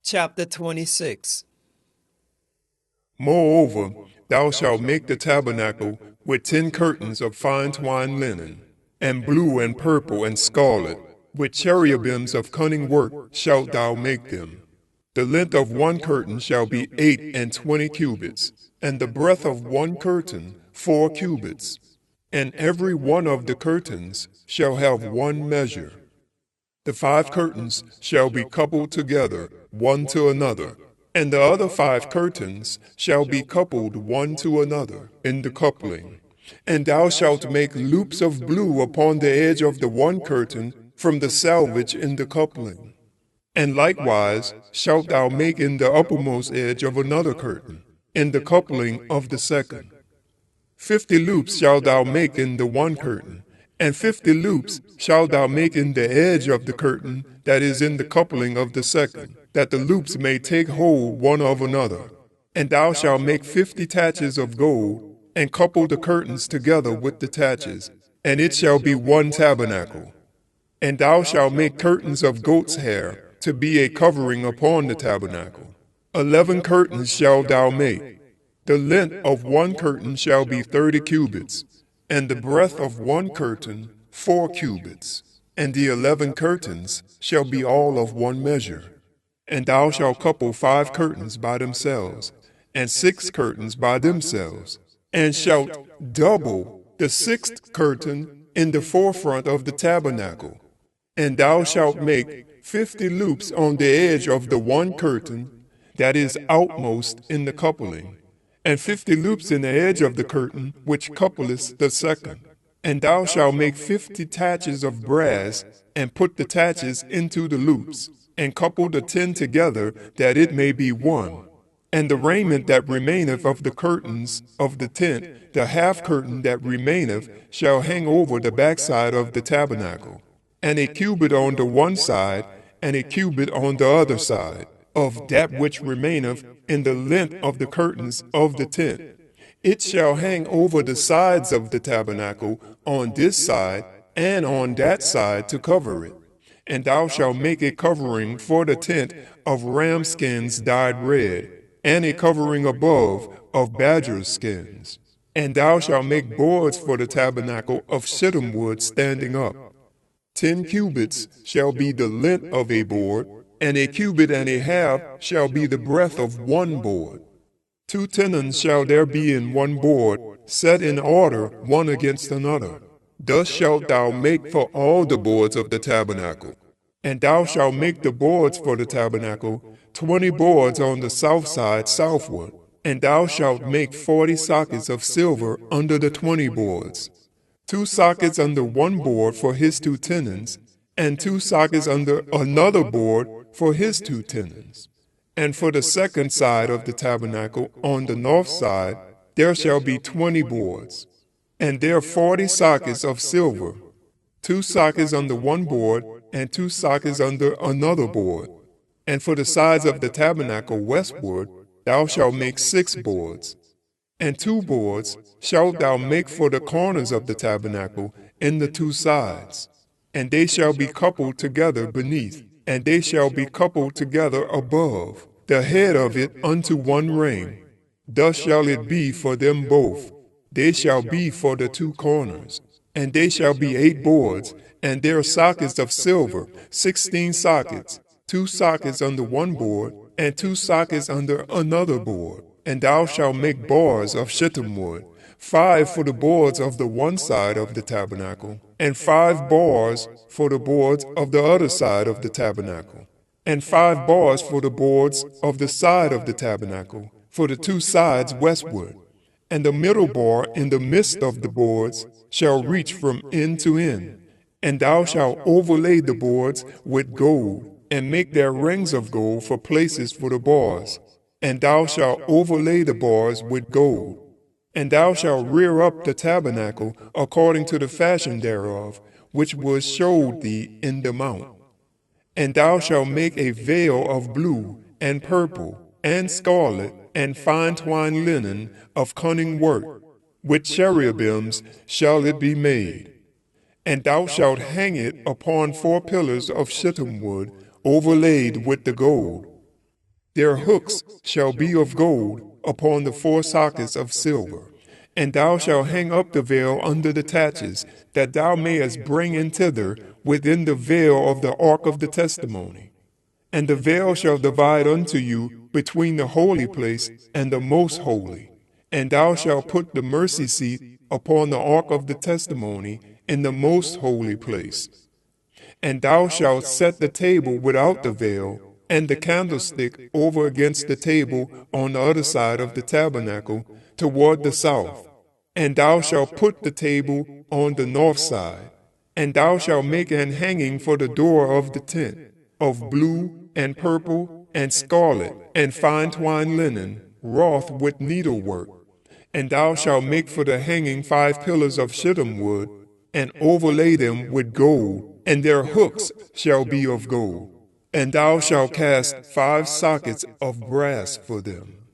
Chapter 26. Moreover, thou shalt make the tabernacle with 10 curtains of fine twined linen, and blue and purple and scarlet, with cherubims of cunning work shalt thou make them. The length of one curtain shall be 28 cubits, and the breadth of one curtain 4 cubits. And every one of the curtains shall have one measure. The 5 curtains shall be coupled together one to another, and the other 5 curtains shall be coupled one to another in the coupling. And thou shalt make loops of blue upon the edge of the one curtain from the selvage in the coupling. And likewise shalt thou make in the uppermost edge of another curtain, in the coupling of the second. 50 loops shalt thou make in the one curtain, and 50 loops shalt thou make in the edge of the curtain that is in the coupling of the second, that the loops may take hold one of another. And thou shalt make 50 taches of gold, and couple the curtains together with the taches, and it shall be one tabernacle. And thou shalt make curtains of goat's hair to be a covering upon the tabernacle. 11 curtains shalt thou make. The length of one curtain shall be 30 cubits, and the breadth of one curtain 4 cubits. And the 11 curtains shall be all of one measure. And thou shalt couple 5 curtains by themselves, and 6 curtains by themselves, and shalt double the 6th curtain in the forefront of the tabernacle. And thou shalt make 50 loops on the edge of the one curtain that is outmost in the coupling, and 50 loops in the edge of the curtain which coupleth the second. And thou shalt make 50 taches of brass, and put the taches into the loops, and couple the 10 together, that it may be one. And the raiment that remaineth of the curtains of the tent, the half curtain that remaineth, shall hang over the backside of the tabernacle, and a cubit on the one side, and a cubit on the other side, of that which remaineth in the length of the curtains of the tent. It shall hang over the sides of the tabernacle on this side and on that side to cover it. And thou shalt make a covering for the tent of ram skins dyed red, and a covering above of badger skins. And thou shalt make boards for the tabernacle of shittim wood standing up. 10 cubits shall be the length of a board, and a cubit and a half shall be the breadth of one board. 2 tenons shall there be in one board, set in order one against another. Thus shalt thou make for all the boards of the tabernacle. And thou shalt make the boards for the tabernacle 20 boards on the south side southward. And thou shalt make 40 sockets of silver under the 20 boards. 2 sockets under one board for his 2 tenons, and 2 sockets under another board for his 2 tenons. And for the second side of the tabernacle on the north side there shall be 20 boards, and there 40 sockets of silver, 2 sockets under one board, and 2 sockets under another board. And for the sides of the tabernacle westward thou shalt make 6 boards. And 2 boards shalt thou make for the corners of the tabernacle in the 2 sides. And they shall be coupled together beneath, and they shall be coupled together above, the head of it unto one ring. Thus shall it be for them both. They shall be for the 2 corners. And they shall be 8 boards, and their sockets of silver, 16 sockets, 2 sockets under one board, and 2 sockets under another board. And thou shalt make bars of shittim wood, 5 for the boards of the one side of the tabernacle, and 5 bars for the boards of the other side of the tabernacle, and 5 bars for the boards of the side of the tabernacle, for the 2 sides westward. And the middle bar in the midst of the boards shall reach from end to end. And thou shalt overlay the boards with gold, and make their rings of gold for places for the bars. And thou shalt overlay the bars with gold. And thou shalt rear up the tabernacle according to the fashion thereof, which was showed thee in the mount. And thou shalt make a veil of blue, and purple, and scarlet, and fine twined linen of cunning work. With cherubims shall it be made. And thou shalt hang it upon 4 pillars of shittim wood, overlaid with the gold. Their hooks shall be of gold upon the 4 sockets of silver. And thou shalt hang up the veil under the taches, that thou mayest bring in thither within the veil of the ark of the testimony. And the veil shall divide unto you between the holy place and the most holy. And thou shalt put the mercy seat upon the ark of the testimony in the most holy place. And thou shalt set the table without the veil, and the candlestick over against the table on the other side of the tabernacle, toward the south. And thou shalt put the table on the north side. And thou shalt make an hanging for the door of the tent, of blue and purple and scarlet and fine twined linen, wrought with needlework. And thou shalt make for the hanging 5 pillars of shittim wood, and overlay them with gold, and their hooks shall be of gold. And thou shalt cast 5 sockets of brass for them.